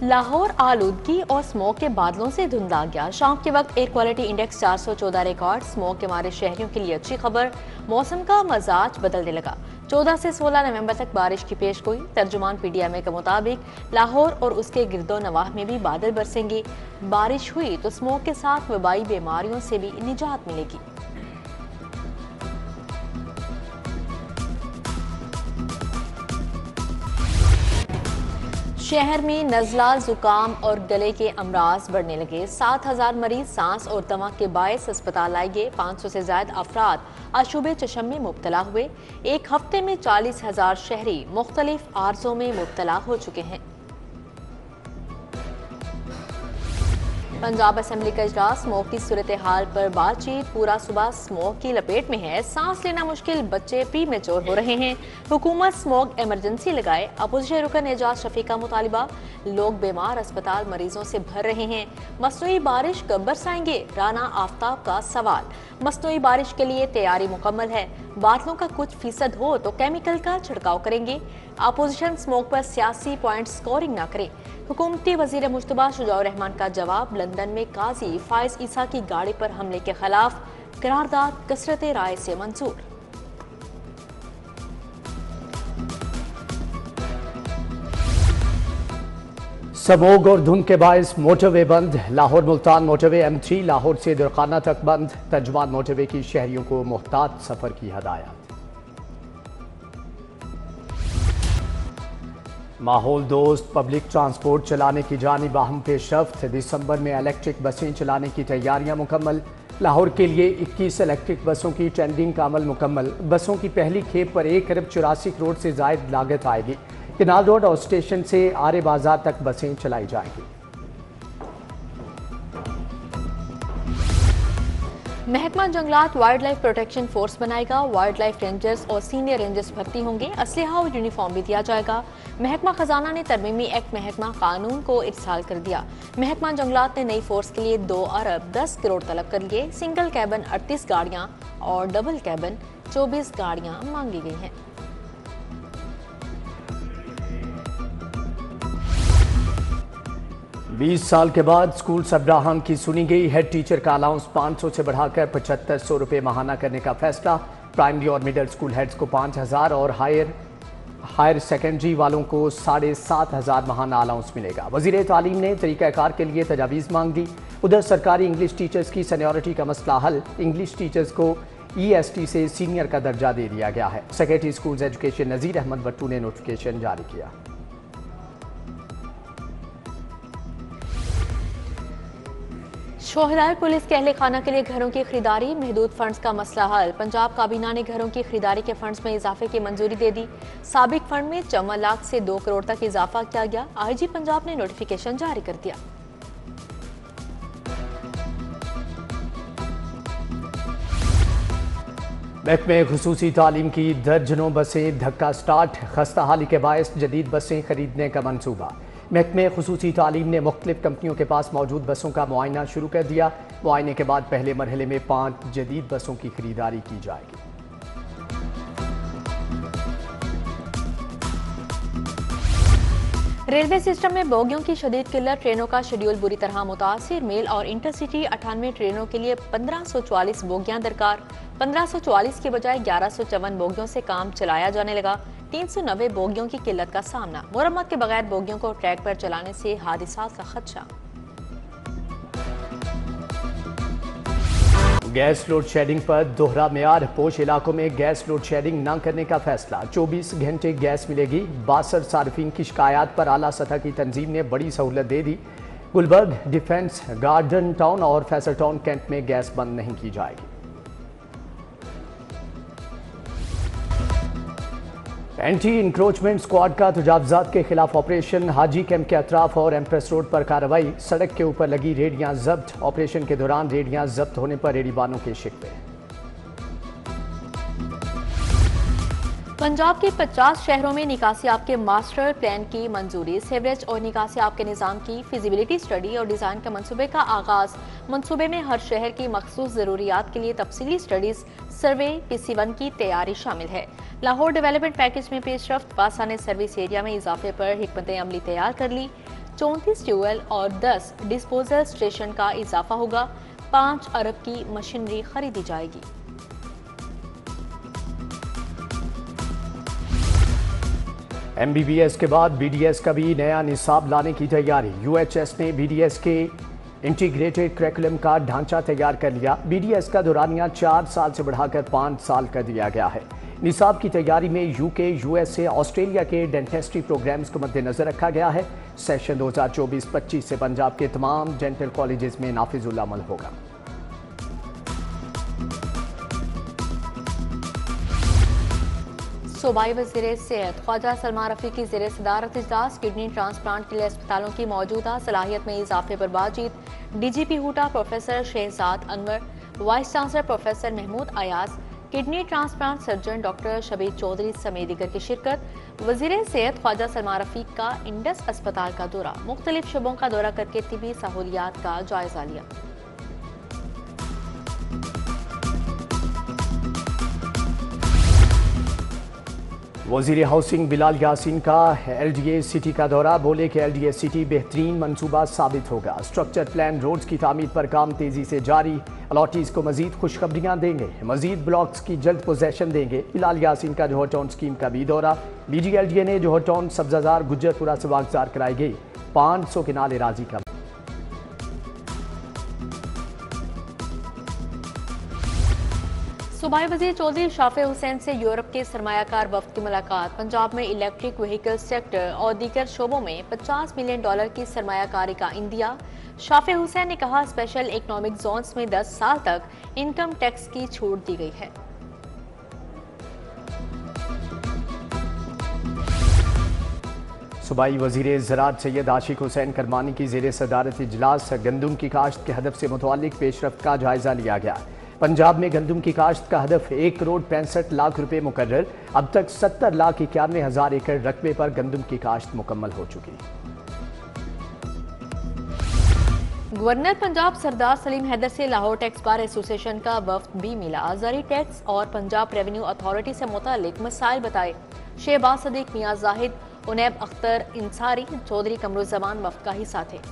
लाहौर आलूदगी और स्मोक के बादलों से धुंधला गया। शाम के वक्त air quality index 414 record. Smoke के मारे शहरियों के लिए अच्छी खबर, मौसम का मजाज बदलने लगा। 14 से 16 नवंबर तक बारिश की पेशगोई। तर्जुमान PDMA के मुताबिक लाहौर और उसके गिरदो नवाह में भी बादल बरसेंगे। बारिश हुई तो स्मोक के साथ वबाई बीमारियों से भी निजात मिलेगी। शहर में नज़ला, जुकाम और गले के अमराज बढ़ने लगे। 7,000 मरीज सांस और दमा के बायस अस्पताल लाए गए। 500 से ज्यादा अफराद आशुबे चशम में मुब्तला हुए। एक हफ्ते में 40,000 शहरी मुख्तलिफ आर्जों में मुब्तला हो चुके हैं। पंजाब असेंबली का इजलास, स्मोक की सूरत हाल पर बातचीत। पूरा सुबह स्मोक की लपेट में है, सांस लेना मुश्किल, बच्चे प्रीमेच्योर हो रहे हैं। हुकूमत स्मोक इमरजेंसी लगाए। अपोजिशन रुकन एजाज शफीक का मुतालिबा। लोग बीमार, अस्पताल मरीजों से भर रहे हैं। मसनूई बारिश कब बरसाएंगे? राना आफ्ताब का सवाल। मसनूई बारिश के लिए तैयारी मुकम्मल है। बादलों का कुछ फीसद हो तो केमिकल का छिड़काव करेंगे। अपोजिशन स्मोक पर सियासी पॉइंट स्कोरिंग न करे। हुकूमती वजीर मुश्तबा शुजाउर रहमान का जवाब। लंदन में काजी फाइज ईसा की गाड़ी पर हमले के खिलाफ करारदाद कसरत राय से मंजूर। स्मोग और धुंध के बायस मोटरवे बंद। लाहौर मुल्तान मोटरवे M3 लाहौर से दरखाना तक बंद। तर्जुमान मोटरवे की शहरियों को मुहतात सफर की हदायत। माहौल दोस्त पब्लिक ट्रांसपोर्ट चलाने की जानिब अहम पेशरफ्त। दिसंबर में इलेक्ट्रिक बसें चलाने की तैयारियां मुकम्मल। लाहौर के लिए 21 इलेक्ट्रिक बसों की टेंडरिंग का अमल मुकम्मल। बसों की पहली खेप पर 1 अरब 84 करोड़ से जायद लागत आएगी। किनाल रोड और स्टेशन से आरे बाजार तक बसें चलाई जाएंगी। महकमा जंगलात वाइल्ड लाइफ प्रोटेक्शन फोर्स बनाएगा। वाइल्ड लाइफ रेंजर्स और सीनियर रेंजर्स भर्ती होंगे। असलहा और यूनिफॉर्म भी दिया जाएगा। महकमा खजाना ने तरमीमी एक्ट महकमा कानून को इरसाल कर दिया। महकमा जंगलात ने नई फोर्स के लिए 2 अरब 10 करोड़ तलब कर लिए। सिंगल कैबिन 38 गाड़ियां और डबल कैबिन 24 गाड़ियां मांगी गई हैं। बीस साल के बाद स्कूल सबराहान की सुनी गई। हेड टीचर का अलाउंस 500 से बढ़ाकर 7500 रुपये माहाना करने का फैसला। प्राइमरी और मिडिल स्कूल हेड्स को 5000 और हायर सेकेंडरी वालों को 7500 माहाना अलाउंस मिलेगा। वजीर तालीम ने तरीक़ाकार के लिए तजावीज़ मांग दी। उधर सरकारी इंग्लिश टीचर्स की सीनियरिटी का मसला हल। इंग्लिश टीचर्स को EST से सीनियर का दर्जा दे दिया गया है। सेक्रेटरी स्कूल्स एजुकेशन नज़ीर अहमद भट्टू ने नोटिफिकेशन जारी किया। शोहदार पुलिस के अहले खाना के लिए घरों की खरीदारी। महदूद फंड्स का मसला हल। पंजाब काबीना ने घरों की खरीदारी के फंड्स में इजाफे की मंजूरी दे दी। साबिक फंड में 54 लाख से 2 करोड़ तक इजाफा किया गया। IG पंजाब ने नोटिफिकेशन जारी कर दिया। महकमे खुसूसी तालीम की दर्जनों बसें धक्का स्टार्ट। खस्ता हाली के बायस जदीद बसें खरीदने का मंसूबा। महकमे खुसूसी तालीम ने मुख्तलिफ कंपनियों के पास मौजूद बसों का मुआयना शुरू कर दिया। मुआयने के बाद पहले मरहले में 5 जदीद बसों की खरीदारी की जाएगी। रेलवे सिस्टम में बोगियों की शदीद किल्लत। ट्रेनों का शेड्यूल बुरी तरह मुतासिर। मेल और इंटरसिटी 98 ट्रेनों के लिए 1544 बोगियां दरकार। 1544 के बजाय 1154 बोगियों से काम चलाया जाने लगा। 390 बोगियों की किल्लत का सामना। मुरम्मत के बगैर बोगियों को ट्रैक पर चलाने से हादिसात का खदशा। गैस लोड शेडिंग पर दोहरा मेयार। पोश इलाकों में गैस लोड शेडिंग न करने का फैसला। 24 घंटे गैस मिलेगी। 62 सार्फिन की शिकायत पर आला सतह की तंजीम ने बड़ी सहूलत दे दी। गुलबर्ग, डिफेंस, गार्डन टाउन और फैसल टाउन कैंट में गैस बंद नहीं की जाएगी। एंटी इंक्रोचमेंट स्क्वाड का तजावजात के खिलाफ ऑपरेशन। हाजी कैंप के अतराफ और एम्प्रेस रोड पर कार्रवाई। सड़क के ऊपर लगी रेडियां जब्त। ऑपरेशन के दौरान रेडियां जब्त होने पर रेडीबानों के शिकवे। पंजाब के 50 शहरों में निकासियाब के मास्टर प्लान की मंजूरी। सीवरेज और निकासियाब के निज़ाम की फिजिबिलिटी स्टडी और डिज़ाइन के मंसूबे का आगाज। मंसूबे में हर शहर की मखसूस ज़रूरियात के लिए तफसीली स्टडीज, सर्वे, PC1 की तैयारी शामिल है। लाहौर डेवलपमेंट पैकेज में पेशरफ्त। वासा ने सर्विस एरिया में इजाफे पर हिकमत अमली तैयार कर ली। 34 ट्यूबवेल और 10 डिस्पोजल स्टेशन का इजाफा होगा। 5 अरब की मशीनरी खरीदी जाएगी। MBBS के बाद BDS का भी नया निसाब लाने की तैयारी। UHS ने BDS के इंटीग्रेटेड करिकुलम का ढांचा तैयार कर लिया। BDS का दौरानिया 4 साल से बढ़ाकर 5 साल कर दिया गया है। निसाब की तैयारी में UK, USA, ऑस्ट्रेलिया के डेंटिस्ट्री प्रोग्राम्स को मद्देनजर रखा गया है। सेशन 2024-25 से पंजाब के तमाम डेंटल कॉलेजेस में नाफिजुल अमल होगा। सूबाई वज़ीर सेहत ख्वाजा सलमान रफ़ी की ज़ेर सदारत इजलास किडनी ट्रांसप्लांट के लिए अस्पतालों की मौजूदा सलाहियत में इजाफे पर बातचीत। DGP हूटा professor Shahzad Anwar, vice chancellor professor Mahmood Ayaz, kidney transplant surgeon doctor Shabbir Chaudhry समेत दीगर की शिरकत। वज़ीर सेहत ख्वाजा सलमान रफ़ी का इंडस अस्पताल का दौरा, मुख्तलिफ शुबों का दौरा करके तिबी सहूलियात का जायजा लिया। वज़ीर हाउसिंग बिलाल यासीन का LDA सिटी का दौरा, बोले कि LDA सिटी बेहतरीन मंसूबा साबित होगा। स्ट्रक्चर प्लान रोड्स की तामीर पर काम तेजी से जारी। अलॉटीज को मजीद खुशखबरियां देंगे, मजीद ब्लॉक्स की जल्द पोजेशन देंगे। बिलाल यासीन का जोहर टाउन स्कीम का भी दौरा। BGLDA ने जोहर टाउन, सब्जाजार, गुज्जरपुरा से वागजार कराई गई 500 किनाल राजी का। सूबाई वज़ीर चौधरी शाफे हुसैन से यूरोप के सरमायाकार वफ्द की मुलाकात। पंजाब में इलेक्ट्रिक व्हीकल सेक्टर और दीगर शोबों में $50 मिलियन की सरमायाकारी का इंदिया। शाफे हुसैन ने कहा, स्पेशल इकनॉमिक जोन्स में 10 साल तक इनकम टैक्स की छूट दी गई है। सूबाई वज़ीर ज़राअत सैयद आशिक हुसैन करमानी की ज़ेर सदारत इजलास गंदम की काश्त के हदफ से मुतअल्लिक पेशरफ्त का जायजा लिया गया। पंजाब में गंदम की काश्त का हदफ 1 करोड़ 65 लाख रुपए मुकर्रर। अब तक 70,91,000 एकड़ रकबे पर गंदम की काश्त मुकम्मल हो चुकी। गवर्नर पंजाब सरदार सलीम हैदर से लाहौर टैक्स बार एसोसिएशन का वफ्द भी मिला। ज़री टैक्स और पंजाब रेवेन्यू अथॉरिटी से मुतालिक मसाइल बताए। शहबाज सदीक, मियां जाहिद, उनैब अख्तर इंसारी, चौधरी कमरुज़्ज़मान वफ्द का हिस्सा थे।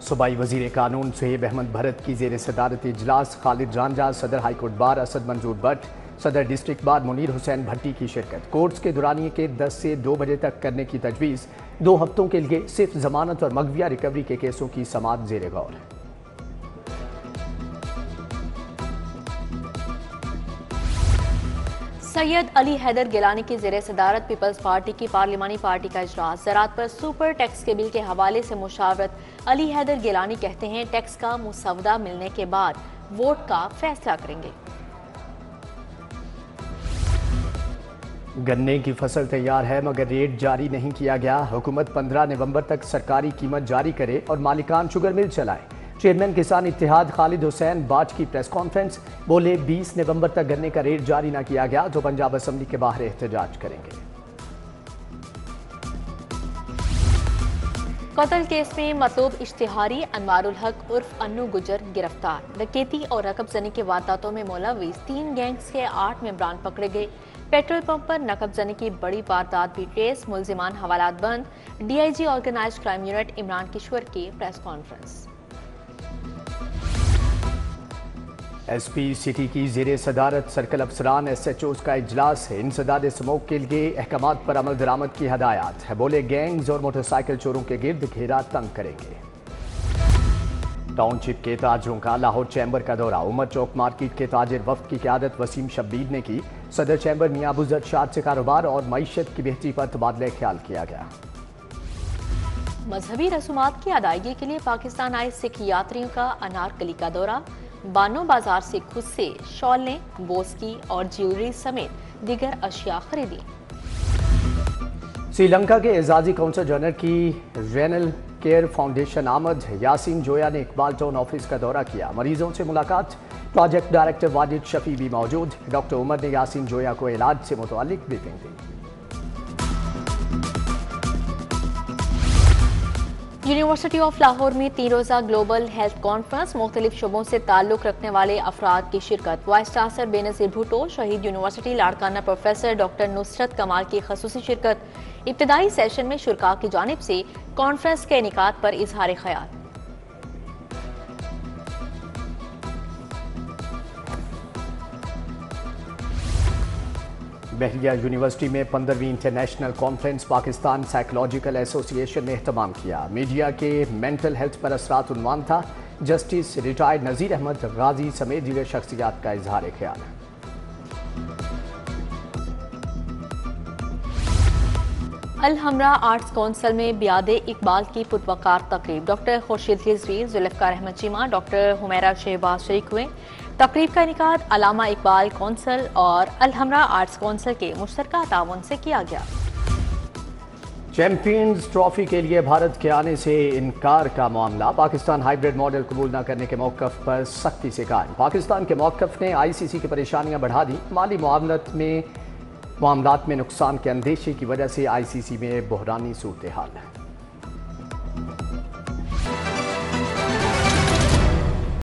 सूबाई वज़ीर कानून सुहेब अहमद भरत की ज़ेर सदारत इजलास खालिद रांझा, सदर हाईकोर्ट बार असद मंजूर भट्ट, सदर डिस्ट्रिक्ट बार मुनीर हुसैन भट्टी की शिरकत। कोर्ट्स के दुरानिये के 10 से 2 बजे तक करने की तजवीज़। 2 हफ्तों के लिए सिर्फ जमानत और मगविया रिकवरी के केसों की समाअत ज़ेर गौर। सैयद अली हैदर गिलानी की ज़ेर सदारत पीपल्स पार्टी की पार्लिमानी पार्टी का इजलास। ज़राअत पर सुपर टैक्स के बिल के हवाले से मुशावरत। अली हैदर गिलानी कहते हैं, टैक्स का मुसवदा मिलने के बाद वोट का फैसला करेंगे। गन्ने की फसल तैयार है मगर रेट जारी नहीं किया गया। हुकूमत 15 नवंबर तक सरकारी कीमत जारी करे और मालिकान शुगर मिल चलाए। चेयरमैन किसान इत्तेहाद खालिद हुसैन बाज की प्रेस कॉन्फ्रेंस, बोले 20 नवंबर तक गन्ने का रेट जारी न किया गया तो पंजाब असम्बली के बाहर एहतजाज करेंगे। कत्ल केस में मतलूब इश्तिहारी अनवारुल हक उर्फ अन्नू गुजर गिरफ्तार। डकैती और रकबजनी के वारदातों में मुलव्विस 3 गैंग्स के 8 मेंबरान पकड़े गए। पेट्रोल पंप पर नकबजनी की बड़ी वारदात भी ट्रेस, मुलजिमान हवालात बंद। DIG organised crime unit Imran Kishore की प्रेस कॉन्फ्रेंस। SP सिटी की ज़ेर सदारत सर्कल अफसरान SHOs का इजलास है। इंसदाद स्मोक के लिए अहकामात पर अमल दरामद की हदायत है। बोले गैंग्स और मोटरसाइकिल चोरों के गिर्द घेरा तंग करेंगे। टाउनशिप के ताजरों का लाहौर चैम्बर का दौरा। उमर चौक मार्केट के ताजिर वफ्द की क़यादत वसीम शब्बीर ने की। सदर चैम्बर मियां अबूजर शाद से कारोबार और मईशत की बेहतरी पर तबादला ख्याल किया गया। मजहबी रसूमात की अदायगी के लिए पाकिस्तान आए सिख यात्रियों का अनारकली का दौरा। बानो बाजार से खुद से शॉलें, बोस्की और ज्वेलरी समेत दीगर अशिया खरीदी। श्रीलंका के एजाजी काउंसल जनरल की रेनल केयर फाउंडेशन आमद। यासीन जोया ने इकबाल टाउन ऑफिस का दौरा किया, मरीजों से मुलाकात। प्रोजेक्ट डायरेक्टर वाजिद शफी भी मौजूद। डॉक्टर उमर ने यासीन जोया को इलाज से मुतालिक briefing the. University of Lahore में 3 रोज़ा ग्लोबल हेल्थ कॉन्फ्रेंस, मुख्तलिफ शोबों से ताल्लुक रखने वाले अफराद की शिरकत। वाइस चांसलर बेनज़ीर भुट्टो, शहीद university Larkana professor doctor Nusrat कमाल की खसूसी शिरकत। इब्तदाई सेशन में शुरका की जानिब से कॉन्फ्रेंस के इनेकाद पर इजहार ख्याल। बहरिया यूनिवर्सिटी में 15वीं international conference Pakistan psychological association ने एहतमाम किया। मीडिया के मेंटल हेल्थ पर असरात उन्वान था। जस्टिस रिटायर्ड नज़ीर अहमद गाजी समेत दीगर शख्सियात का इजहार ख्याल। अल हमरा आर्ट्स काउंसिल में बियादे इकबाल की पुरवकार तकरीब। डॉक्टर खुर्शीद रिजवी, जुल्फ़िकार अहमद चीमा, डॉक्टर हुमैरा शहबाज शरीक हुए। तकरीब का इनेकाद अलामा इकबाल काउंसिल और अल हमरा आर्ट्स काउंसिल के मुश्तरका ताउन से किया गया। चैंपियंस ट्रॉफी के लिए भारत के आने से इनकार का मामला। पाकिस्तान हाइब्रिड मॉडल कबूल न करने के मौक़िफ़ पर सख्ती से कायम। पाकिस्तान के मौक़िफ़ ने ICC की परेशानियां बढ़ा दी। माली मामलात में नुकसान के अंदेशे की वजह से ICC में बहरानी सूरत हाल है।